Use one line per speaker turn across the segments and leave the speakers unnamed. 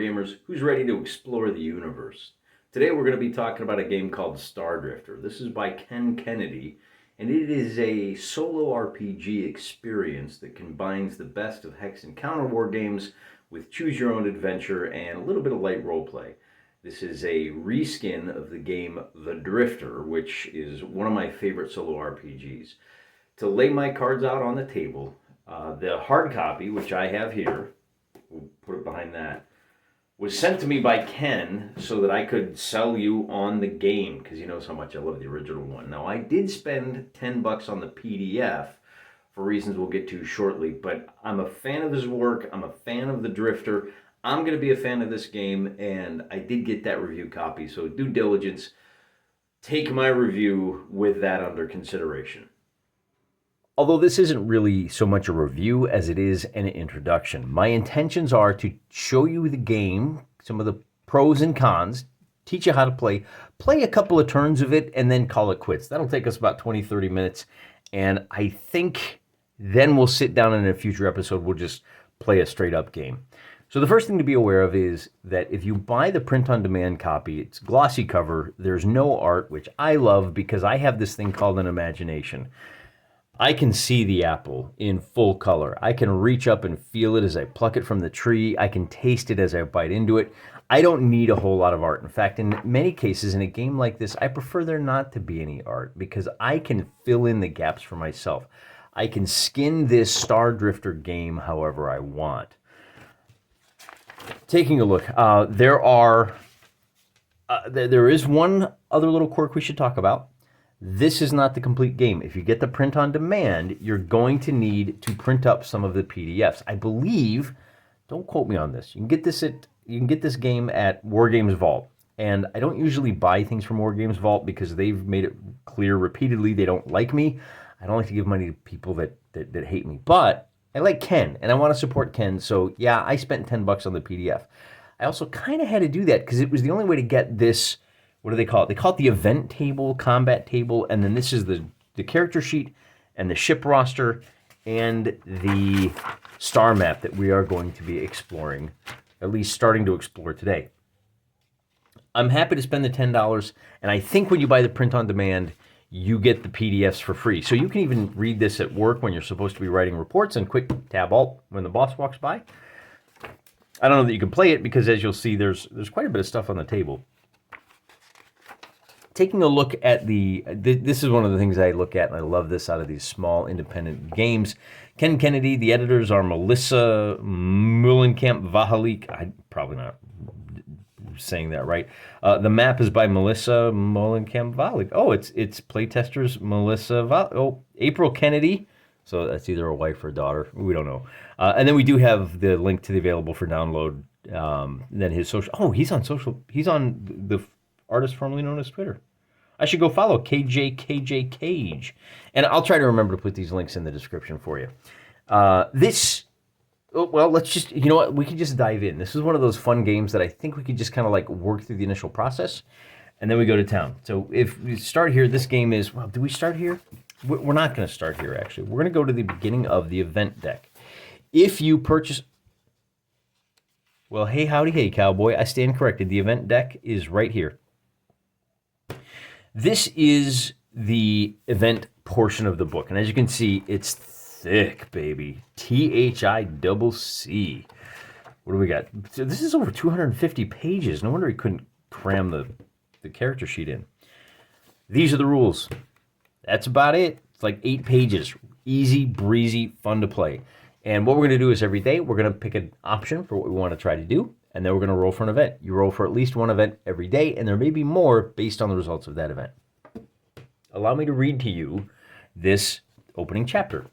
Wargamers, who's ready to explore the universe? Today we're going to be talking about a game called Star Drifter. This is by Ken Kennedy, and it is a solo RPG experience that combines the best of hex and counter war games with choose your own adventure and a little bit of light roleplay. This is a reskin of the game The Drifter, which is one of my favorite solo RPGs. To lay my cards out on the table, the hard copy, which I have here, we'll put it behind that, was sent to me by Ken so that I could sell you on the game, because he knows how much I love the original one. Now, I did spend $10 on the PDF for reasons we'll get to shortly, but I'm a fan of his work. I'm a fan of The Drifter. I'm going to be a fan of this game, and I did get that review copy, so due diligence. Take my review with that under consideration. Although this isn't really so much a review as it is an introduction. My intentions are to show you the game, some of the pros and cons, teach you how to play a couple of turns of it, and then call it quits. That'll take us about 20, 30 minutes, and I think then we'll sit down in a future episode, we'll just play a straight up game. So the first thing to be aware of is that if you buy the print-on-demand copy, it's glossy cover, there's no art, which I love because I have this thing called an imagination. I can see the apple in full color. I can reach up and feel it as I pluck it from the tree. I can taste it as I bite into it. I don't need a whole lot of art. In fact, in many cases, in a game like this, I prefer there not to be any art because I can fill in the gaps for myself. I can skin this Star Drifter game however I want. Taking a look, there is one other little quirk we should talk about. This is not the complete game. If you get the print on demand, you're going to need to print up some of the PDFs. I believe, don't quote me on this. You can get this game at Wargames Vault. And I don't usually buy things from Wargames Vault because they've made it clear repeatedly they don't like me. I don't like to give money to people that hate me. But I like Ken, and I want to support Ken. So yeah, I spent $10 on the PDF. I also kind of had to do that because it was the only way to get this. What do they call it? They call it the event table, combat table, and then this is the character sheet and the ship roster and the star map that we are going to be exploring, at least starting to explore today. I'm happy to spend the $10, and I think when you buy the print on demand, you get the PDFs for free. So you can even read this at work when you're supposed to be writing reports and quick tab alt when the boss walks by. I don't know that you can play it because, as you'll see, there's quite a bit of stuff on the table. Taking a look at this is one of the things I look at, and I love this out of these small independent games. Ken Kennedy, the editors are Melissa Mullenkamp-Vahalik. I'm probably not saying that right. The map is by Melissa Mullenkamp-Vahalik. Oh, it's playtesters Melissa April Kennedy. So that's either a wife or a daughter. We don't know. And then we do have the link to the available for download. Then his social. Oh, he's on social. He's on the artist formerly known as Twitter. I should go follow KJ Cage. And I'll try to remember to put these links in the description for you. Well, let's just, you know what, we could just dive in. This is one of those fun games that I think we could just kind of like work through the initial process, and then we go to town. So if we start here, this game is, well, do we start here? We're not going to start here, actually. We're going to go to the beginning of the event deck. If you purchase, well, hey, howdy, hey, cowboy, I stand corrected. The event deck is right here. This is the event portion of the book, and as you can see, it's thick, baby. THICC. What do we got? So this is over 250 pages. No wonder he couldn't cram the character sheet in. These are the rules. That's about it. It's like 8 pages. Easy, breezy, fun to play. And what we're going to do is every day, we're going to pick an option for what we want to try to do, and then we're going to roll for an event. You roll for at least one event every day, and there may be more based on the results of that event. Allow me to read to you this opening chapter.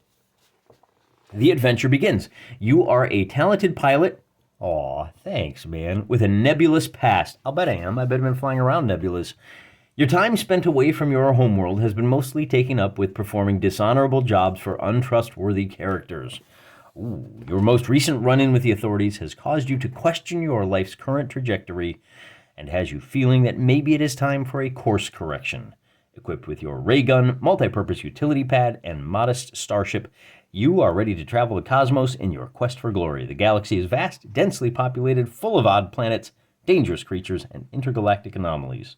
The adventure begins. You are a talented pilot. Aw, thanks, man. With a nebulous past. I'll bet I am. I bet I've been flying around nebulas. Your time spent away from your homeworld has been mostly taken up with performing dishonorable jobs for untrustworthy characters. Ooh, your most recent run-in with the authorities has caused you to question your life's current trajectory and has you feeling that maybe it is time for a course correction.
Equipped with your ray gun, multi-purpose utility pad, and modest starship, you are ready to travel the cosmos in your quest for glory. The galaxy is vast, densely populated, full of odd planets, dangerous creatures, and intergalactic anomalies.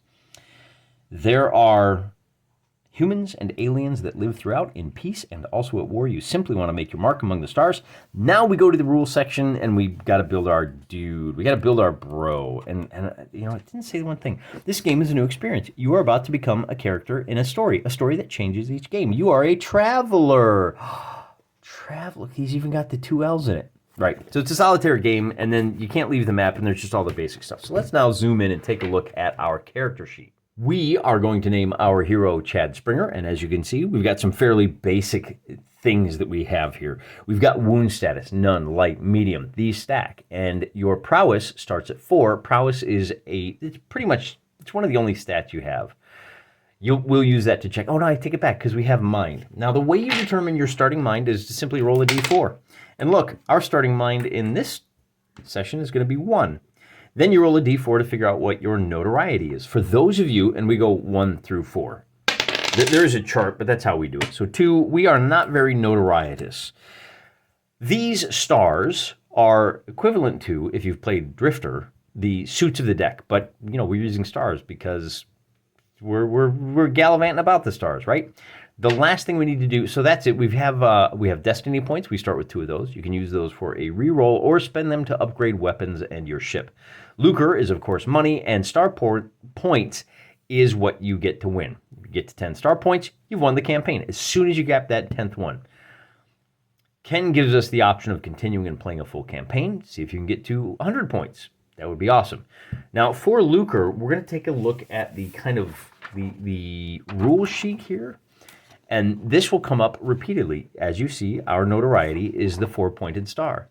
There are humans and aliens that live throughout in peace and also at war. You simply want to make your mark among the stars. Now we go to the rules section and we got to build our dude. We got to build our bro. And you know, it didn't say one thing. This game is a new experience. You are about to become a character in a story that changes each game. You are a traveler. Traveler. He's even got the 2 L's in it. Right. So it's a solitary game, and then you can't leave the map, and there's just all the basic stuff. So let's now zoom in and take a look at our character sheet. We are going to name our hero Chad Springer, and as you can see, we've got some fairly basic things that we have here. We've got wound status, none, light, medium. These stack, and your prowess starts at 4. Prowess is it's one of the only stats you have. We'll use that to check. Oh, no, I take it back because we have mind. Now, the way you determine your starting mind is to simply roll a d4. And look, our starting mind in this session is going to be 1. Then you roll a d4 to figure out what your notoriety is. For those of you, and we go 1 through 4. There is a chart, but that's how we do it. So 2, we are not very notorietous. These stars are equivalent to, if you've played Drifter, the suits of the deck. But, you know, we're using stars because we're gallivanting about the stars, right? The last thing we need to do, so that's it. We have destiny points. We start with 2 of those. You can use those for a reroll or spend them to upgrade weapons and your ship. Lucre is, of course, money, and star points is what you get to win. You get to 10 star points, you've won the campaign. As soon as you get that 10th one. Ken gives us the option of continuing and playing a full campaign. See if you can get to 100 points. That would be awesome. Now, for Lucre, we're going to take a look at the kind of the rule sheet here. And this will come up repeatedly. As you see, our notoriety is the 4-pointed star.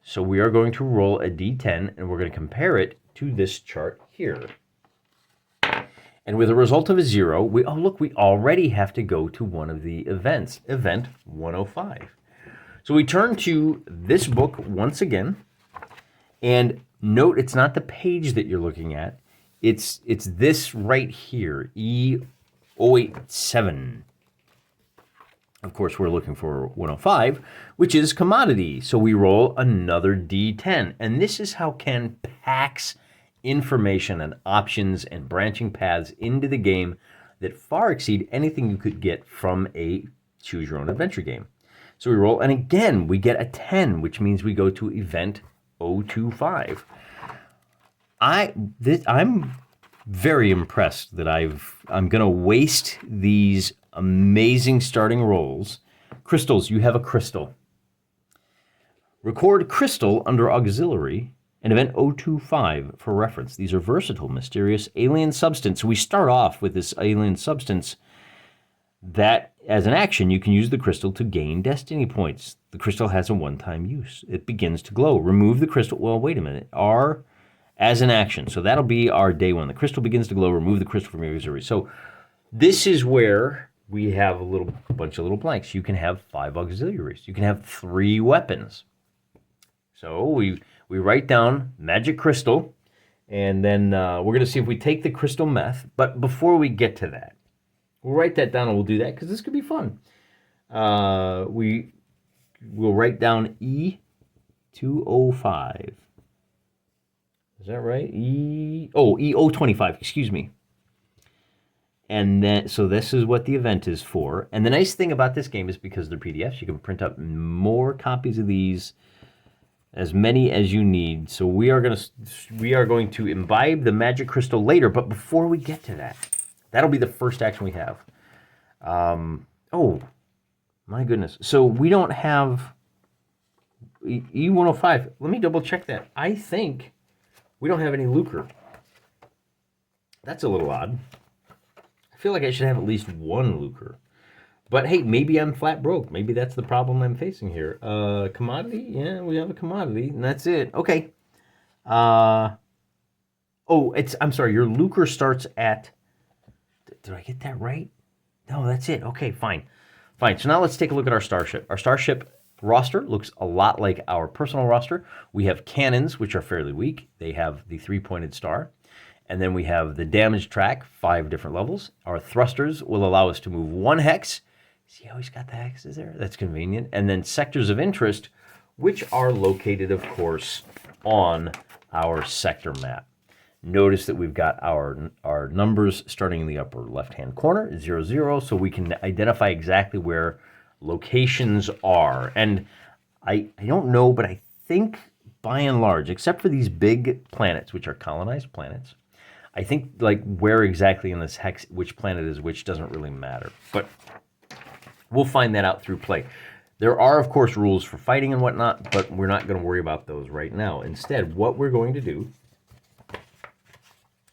So we are going to roll a d10, and we're going to compare it to this chart here. And with a result of a 0, we already have to go to one of the events, event 105. So we turn to this book once again, and note it's not the page that you're looking at. It's this right here, E087. Of course, we're looking for 105, which is commodity. So we roll another d10. And this is how Ken packs information and options and branching paths into the game that far exceed anything you could get from a choose your own adventure game. So we roll, and again, we get a 10, which means we go to event 025. I'm very impressed that I'm going to waste these amazing starting rolls. Crystals, you have a crystal. Record crystal under auxiliary and event 025 for reference. These are versatile, mysterious alien substance. So we start off with this alien substance that, as an action, you can use the crystal to gain destiny points. The crystal has a one-time use. It begins to glow. Remove the crystal. Well, wait a minute. R as an action. So that'll be our day 1. The crystal begins to glow. Remove the crystal from your auxiliary. So this is where we have a bunch of little blanks. You can have 5 auxiliaries. You can have 3 weapons. So we write down magic crystal, and then we're going to see if we take the crystal meth. But before we get to that, we'll write that down, and we'll do that because this could be fun. We'll write down E205. Is that right? E025, excuse me. And then, so this is what the event is for. And the nice thing about this game is because they're PDFs, you can print up more copies of these, as many as you need. So we are going to imbibe the magic crystal later. But before we get to that, that'll be the first action we have. Oh, my goodness. So we don't have E105. Let me double check that. I think we don't have any lucre. That's a little odd. I feel like I should have at least 1 lucre. But hey, maybe I'm flat broke. Maybe that's the problem I'm facing here. Commodity? Yeah, we have a commodity, and that's it. Okay. I'm sorry, your lucre starts at... Did I get that right? No, that's it. Okay, fine. Fine, so now let's take a look at our starship. Our starship roster looks a lot like our personal roster. We have cannons, which are fairly weak. They have the 3-pointed star. And then we have the damage track, 5 different levels. Our thrusters will allow us to move 1 hex. See how he's got the hexes there? That's convenient. And then sectors of interest, which are located, of course, on our sector map. Notice that we've got our numbers starting in the upper left-hand corner, 0, 0, so we can identify exactly where locations are. And I don't know, but I think by and large, except for these big planets, which are colonized planets, I think like where exactly in this hex, which planet is which doesn't really matter. But we'll find that out through play. There are, of course, rules for fighting and whatnot, but we're not going to worry about those right now. Instead, what we're going to do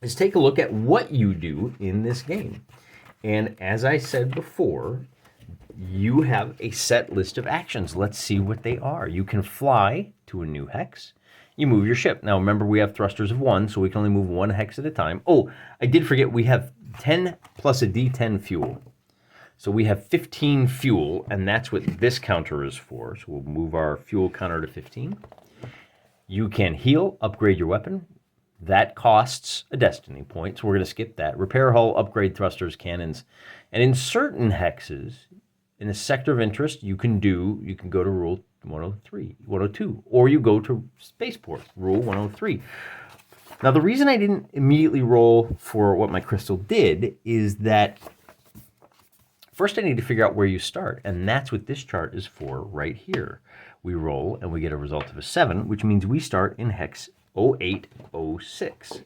is take a look at what you do in this game. And as I said before, you have a set list of actions. Let's see what they are. You can fly to a new hex. You move your ship. Now, remember, we have thrusters of 1, so we can only move 1 hex at a time. Oh, I did forget, we have 10 plus a D10 fuel. So we have 15 fuel, and that's what this counter is for. So we'll move our fuel counter to 15. You can heal, upgrade your weapon. That costs a destiny point, so we're going to skip that. Repair hull, upgrade thrusters, cannons. And in certain hexes, in a sector of interest, you can go to rule 103, 102, or you go to spaceport, rule 103. Now, the reason I didn't immediately roll for what my crystal did is that first I need to figure out where you start, and that's what this chart is for right here. We roll, and we get a result of a 7, which means we start in hex 0806.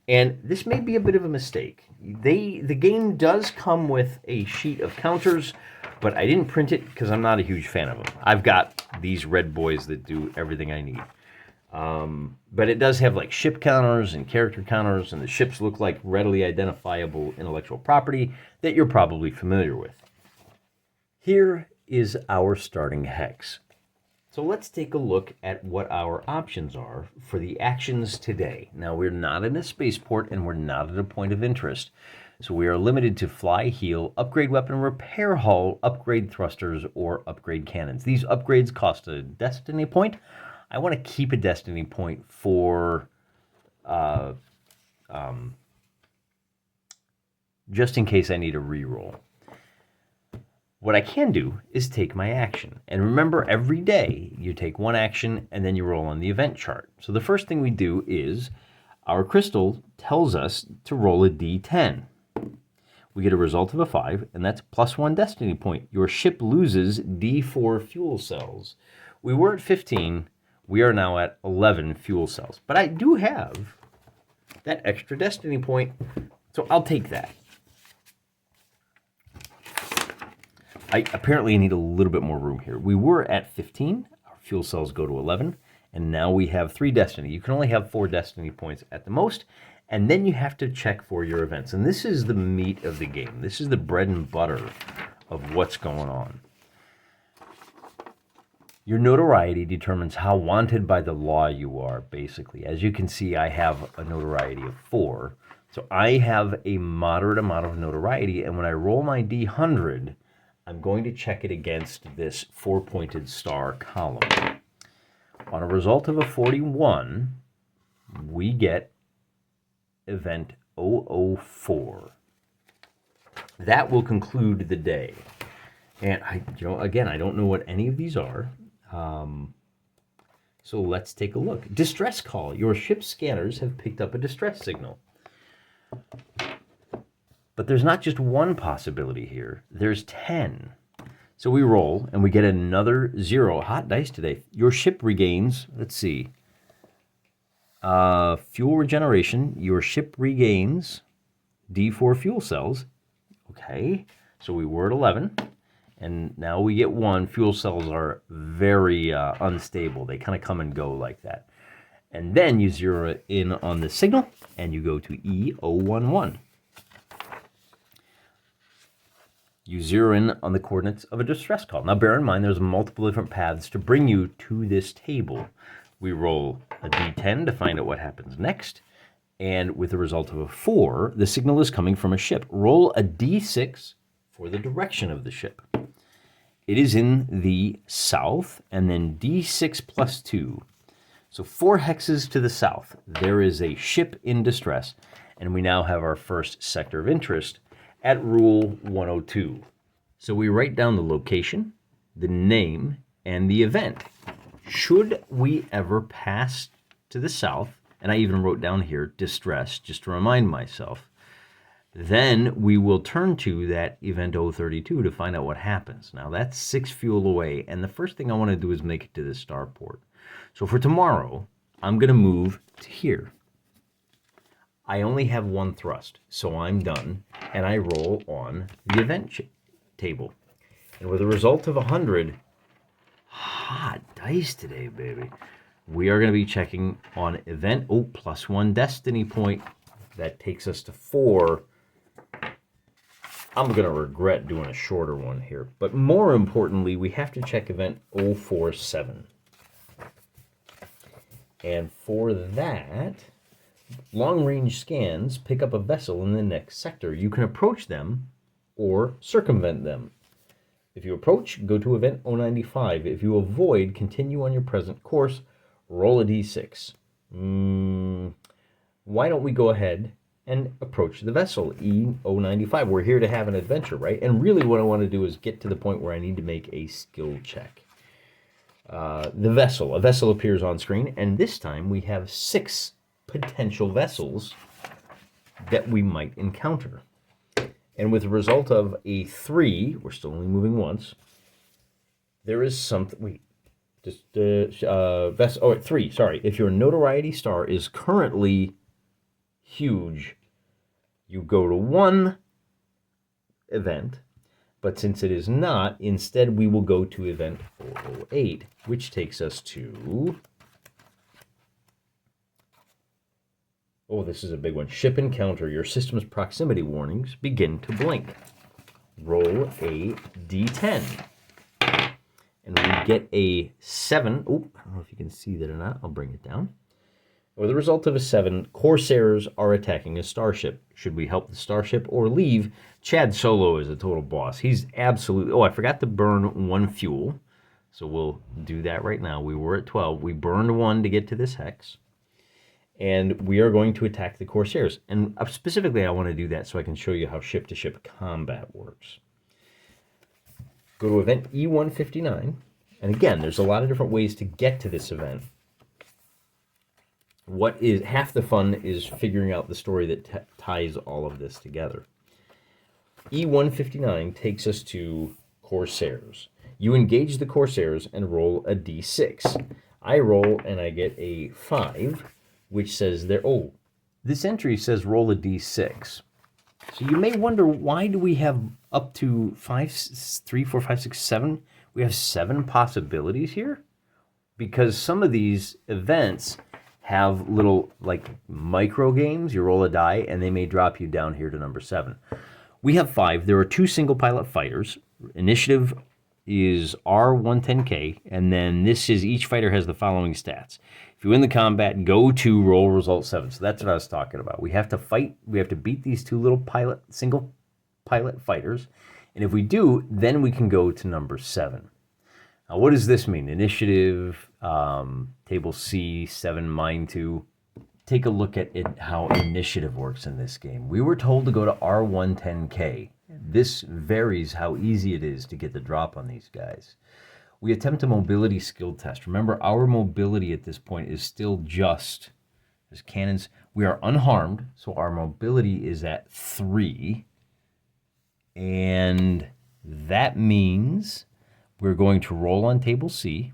And this may be a bit of a mistake. The game does come with a sheet of counters, but I didn't print it because I'm not a huge fan of them. I've got these red boys that do everything I need. But it does have like ship counters and character counters, and the ships look like readily identifiable intellectual property that you're probably familiar with. Here is our starting hex. So let's take a look at what our options are for the actions today. Now, we're not in a spaceport and we're not at a point of interest. So we are limited to fly, heal, upgrade weapon, repair hull, upgrade thrusters, or upgrade cannons. These upgrades cost a destiny point. I want to keep a destiny point for just in case I need a reroll. What I can do is take my action. And remember, every day you take one action and then you roll on the event chart. So the first thing we do is our crystal tells us to roll a d10. We get a result of a 5, and that's +1 destiny point. Your ship loses d4 fuel cells. We were at 15. We are now at 11 fuel cells. But I do have that extra destiny point, so I'll take that. I apparently need a little bit more room here. We were at 15. Our fuel cells go to 11. And now we have 3 destiny. You can only have 4 destiny points at the most. And then you have to check for your events. And this is the meat of the game. This is the bread and butter of what's going on. Your notoriety determines how wanted by the law you are, basically. As you can see, I have a notoriety of 4. So I have a moderate amount of notoriety. And when I roll my D100, I'm going to check it against this 4-pointed star column. On a result of a 41, we get event 004. That will conclude the day. And again, I don't know what any of these are. So let's take a look. Distress call. Your ship's scanners have picked up a distress signal. But there's not just one possibility here. There's 10. So we roll, and we get another 0. Hot dice today. Your ship regains, let's see, fuel regeneration. Your ship regains D4 fuel cells. Okay, so we were at 11, and now we get 1. Fuel cells are very unstable. They kind of come and go like that. And then you zero in on the signal, and you go to E011. You zero in on the coordinates of a distress call. Now, bear in mind, there's multiple different paths to bring you to this table. We roll a d10 to find out what happens next. And with the result of a 4, the signal is coming from a ship. Roll a d6 for the direction of the ship. It is in the south, and then d6 plus 2. So 4 hexes to the south, there is a ship in distress, and we now have our first sector of interest at Rule 102. So we write down the location, the name, and the event. Should we ever pass to the south, and I even wrote down here, distress, just to remind myself, then we will turn to that event 032 to find out what happens. Now that's 6 fuel away, and the first thing I want to do is make it to the starport. So for tomorrow, I'm going to move to here. I only have 1 thrust, so I'm done, and I roll on the event table. And with a result of 100, hot dice today, baby, we are going to be checking on event, +1 destiny point. That takes us to 4. I'm going to regret doing a shorter one here, but more importantly, we have to check event 047. And for that, long-range scans pick up a vessel in the next sector. You can approach them or circumvent them. If you approach, go to event 095. If you avoid, continue on your present course, roll a d6. Why don't we go ahead and approach the vessel, E095. We're here to have an adventure, right? And really what I want to do is get to the point where I need to make a skill check. A vessel appears on screen, and this time we have 6 potential vessels that we might encounter. And with a result of a 3, we're still only moving once, there is something, vessel, 3, sorry. If your notoriety star is currently huge, you go to 1 event, but since it is not, instead we will go to event 008, which takes us to, this is a big one. Ship encounter. Your system's proximity warnings begin to blink. Roll a d10. And we get a 7. I don't know if you can see that or not. I'll bring it down. With the result of a 7, Corsairs are attacking a starship. Should we help the starship or leave? Chad Solo is a total boss. He's absolutely... I forgot to burn 1 fuel. So we'll do that right now. We were at 12. We burned 1 to get to this hex. And we are going to attack the Corsairs. And specifically, I want to do that so I can show you how ship-to-ship combat works. Go to event E159. And again, there's a lot of different ways to get to this event. Half the fun is figuring out the story that ties all of this together. E159 takes us to Corsairs. You engage the Corsairs and roll a d6. I roll and I get a 5, which says there. This entry says roll a d6. So you may wonder, why do we have up to 3, 4, 5, 6, 7? We have 7 possibilities here? Because some of these events have little micro games. You roll a die and they may drop you down here to number 7. We have 5. There are 2 single pilot fighters. Initiative is R110K, and then this is each fighter has the following stats. If you win the combat, go to roll result 7. So that's what I was talking about. We have to fight. We have to beat these 2 little single pilot fighters, and if we do, then we can go to number 7. Now, what does this mean? Initiative, table C, 7, mine 2. Take a look at how initiative works in this game. We were told to go to R110K. This varies how easy it is to get the drop on these guys. We attempt a mobility skill test. Remember, our mobility at this point is still just as cannons. We are unharmed, so our mobility is at 3. And that means we're going to roll on table C.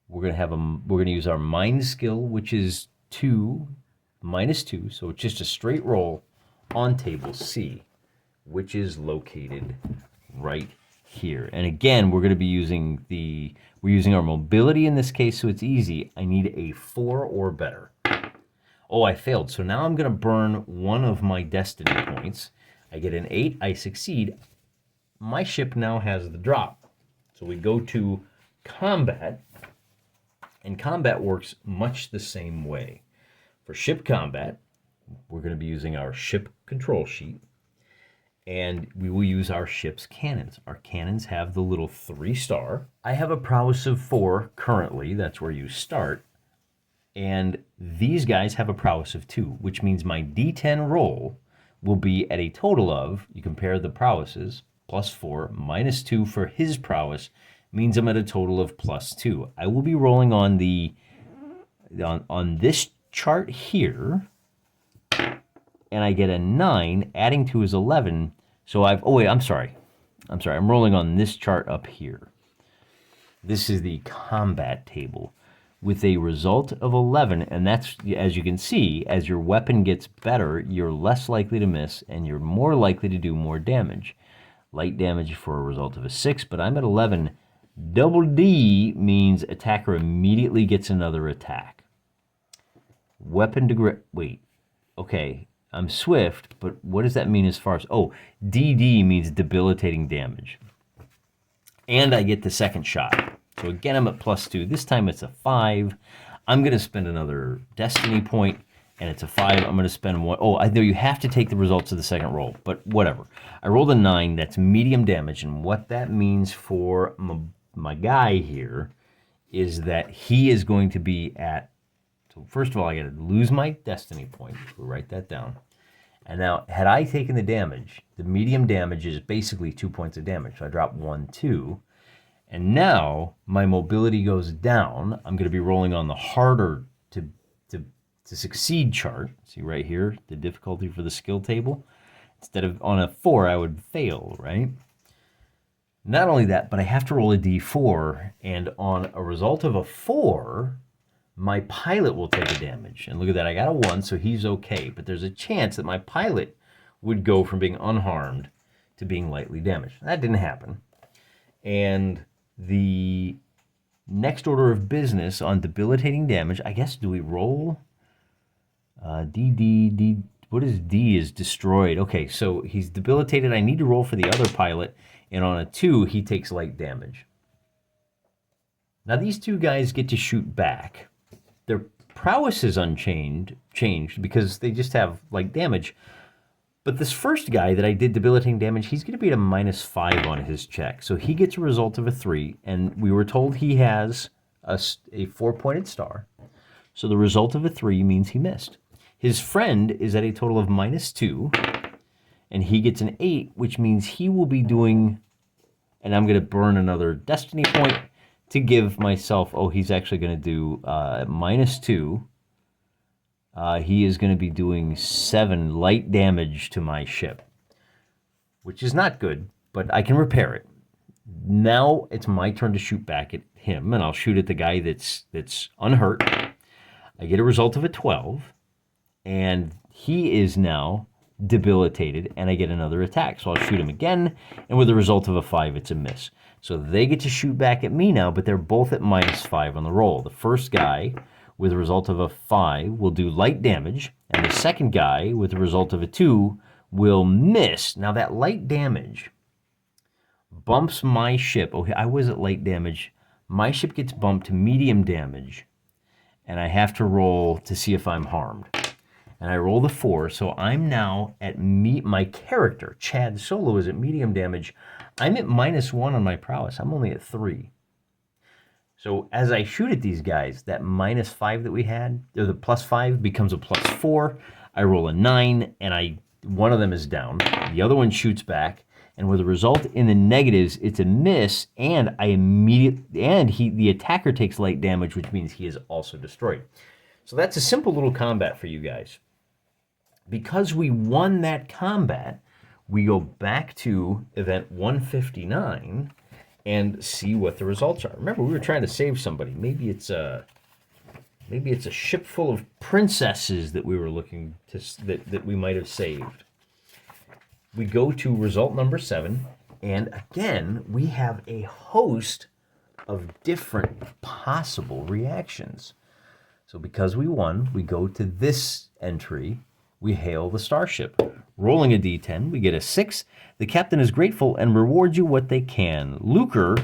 We're going to use our mind skill, which is 2 minus 2, so it's just a straight roll on table C, which is located right here. And again, we're going to be using our mobility in this case, so it's easy. I need a 4 or better. I failed. So now I'm going to burn 1 of my destiny points. I get an 8. I succeed. My ship now has the drop. So we go to combat, and combat works much the same way. For ship combat, we're going to be using our ship control sheet, and we will use our ship's cannons. Our cannons have the little 3-star. I have a prowess of 4 currently. That's where you start. And these guys have a prowess of 2, which means my D10 roll will be at a total of, you compare the prowesses, +4 minus 2 for his prowess means I'm at a total of +2. I will be rolling on on this chart here, and I get a 9, adding to his 11. So I'm sorry. I'm rolling on this chart up here. This is the combat table with a result of 11, and that's, as you can see, as your weapon gets better, you're less likely to miss, and you're more likely to do more damage. Light damage for a result of a 6, but I'm at 11. Double D means attacker immediately gets another attack. Weapon degrade. Wait. Okay. I'm swift, but what does that mean as far as... Oh, DD means debilitating damage. And I get the second shot. So again, I'm at +2. This time it's a 5. I'm going to spend another destiny point, and it's a 5. I'm going to spend 1. Oh, I know you have to take the results of the second roll, but whatever. I rolled a 9. That's medium damage, and what that means for my guy here is that he is going to be at... So first of all, I got to lose my destiny point. We'll write that down. And now, had I taken the damage, the medium damage is basically 2 points of damage. So I drop 1, 2. And now my mobility goes down. I'm going to be rolling on the harder to succeed chart. See right here, the difficulty for the skill table. Instead of on a 4, I would fail, right? Not only that, but I have to roll a d4. And on a result of a 4, my pilot will take a damage. And look at that, I got a 1, so he's okay. But there's a chance that my pilot would go from being unharmed to being lightly damaged. That didn't happen. And the next order of business on debilitating damage, I guess, do we roll? D, what is D is destroyed. Okay, so he's debilitated. I need to roll for the other pilot. And on a 2, he takes light damage. Now these two guys get to shoot back. Their prowess is changed because they just have light damage. But this first guy that I did debilitating damage, he's going to be at a -5 on his check. So he gets a result of a 3, and we were told he has a 4-pointed star. So the result of a 3 means he missed. His friend is at a total of -2, and he gets an 8, which means he will be doing, and I'm going to burn another destiny point to give myself, oh, he's actually going to do -2. He is going to be doing 7 light damage to my ship, which is not good, but I can repair it. Now it's my turn to shoot back at him, and I'll shoot at the guy that's unhurt. I get a result of a 12, and he is now debilitated, and I get another attack. So I'll shoot him again, and with a result of a 5, it's a miss. So they get to shoot back at me now, but they're both at -5 on the roll. The first guy, with a result of a 5, will do light damage, and the second guy, with a result of a 2, will miss. Now that light damage bumps my ship. Okay, I was at light damage. My ship gets bumped to medium damage, and I have to roll to see if I'm harmed. And I roll the 4, so I'm now at my character, Chad Solo, is at medium damage. I'm at -1 on my prowess. I'm only at 3. So as I shoot at these guys, that -5 that we had, or the +5 becomes a +4. I roll a 9, and one of them is down. The other one shoots back, and with a result in the negatives, it's a miss, and the attacker takes light damage, which means he is also destroyed. So that's a simple little combat for you guys. Because we won that combat, we go back to event 159 and see what the results are. Remember, we were trying to save somebody. Maybe it's a ship full of princesses that we were looking to that we might have saved. We go to result number 7, and again, we have a host of different possible reactions. So because we won, we go to this entry. We hail the starship. Rolling a d10, we get a 6. The captain is grateful and rewards you what they can. Lucre,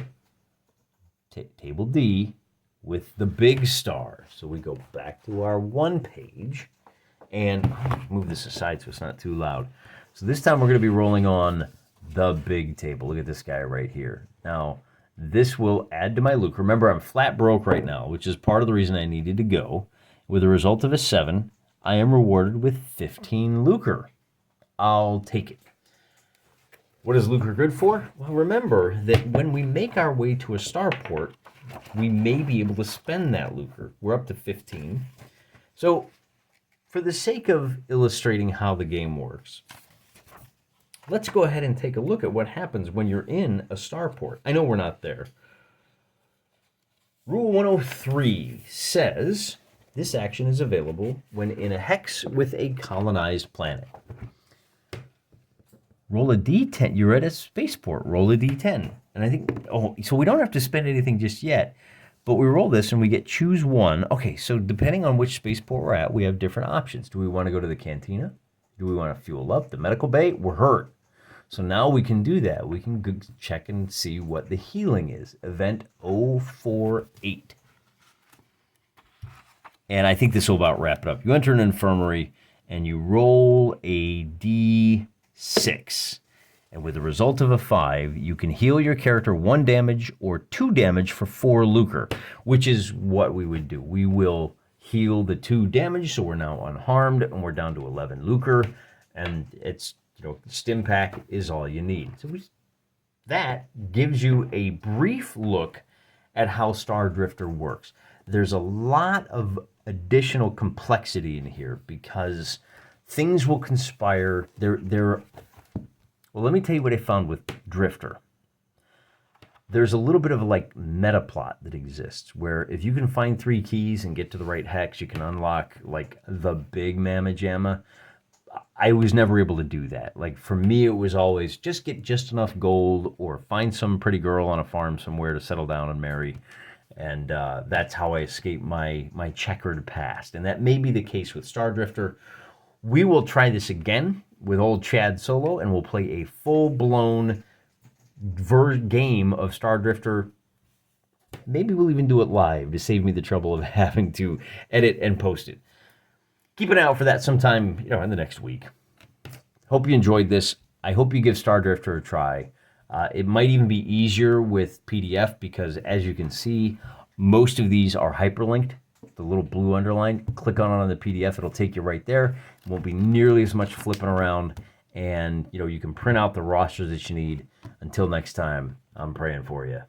table D, with the big star. So we go back to our 1 page, and move this aside so it's not too loud. So this time we're going to be rolling on the big table. Look at this guy right here. Now, this will add to my lucre. Remember, I'm flat broke right now, which is part of the reason I needed to go. With a result of a 7, I am rewarded with 15 lucre. I'll take it. What is lucre good for? Well, remember that when we make our way to a starport, we may be able to spend that lucre. We're up to 15. So, for the sake of illustrating how the game works, let's go ahead and take a look at what happens when you're in a starport. I know we're not there. Rule 103 says this action is available when in a hex with a colonized planet. Roll a d10. You're at a spaceport. Roll a d10. And I think, so we don't have to spend anything just yet, but we roll this and we get choose one. Okay, so depending on which spaceport we're at, we have different options. Do we want to go to the cantina? Do we want to fuel up? The medical bay? We're hurt. So now we can do that. We can go check and see what the healing is. Event 048. And I think this will about wrap it up. You enter an infirmary and you roll a d6. And with the result of a 5, you can heal your character 1 damage or 2 damage for 4 lucre, which is what we would do. We will heal the 2 damage, so we're now unharmed, and we're down to 11 lucre. And it's, stim pack is all you need. So that gives you a brief look at how Star Drifter works. There's a lot of additional complexity in here because things will conspire. Well, let me tell you what I found with Drifter. There's a little bit of a meta plot that exists where if you can find 3 keys and get to the right hex, you can unlock the big mamma jamma. I was never able to do that. For me, it was always just get just enough gold or find some pretty girl on a farm somewhere to settle down and marry. And that's how I escaped my checkered past. And that may be the case with Star Drifter. We will try this again with old Chad Solo, and we'll play a full-blown game of Star Drifter. Maybe we'll even do it live to save me the trouble of having to edit and post it. Keep an eye out for that sometime, in the next week. Hope you enjoyed this. I hope you give Star Drifter a try. It might even be easier with PDF because, as you can see, most of these are hyperlinked. The little blue underline, click on the PDF, it'll take you right there. It won't be nearly as much flipping around, and you can print out the rosters that you need. Until next time, I'm praying for you.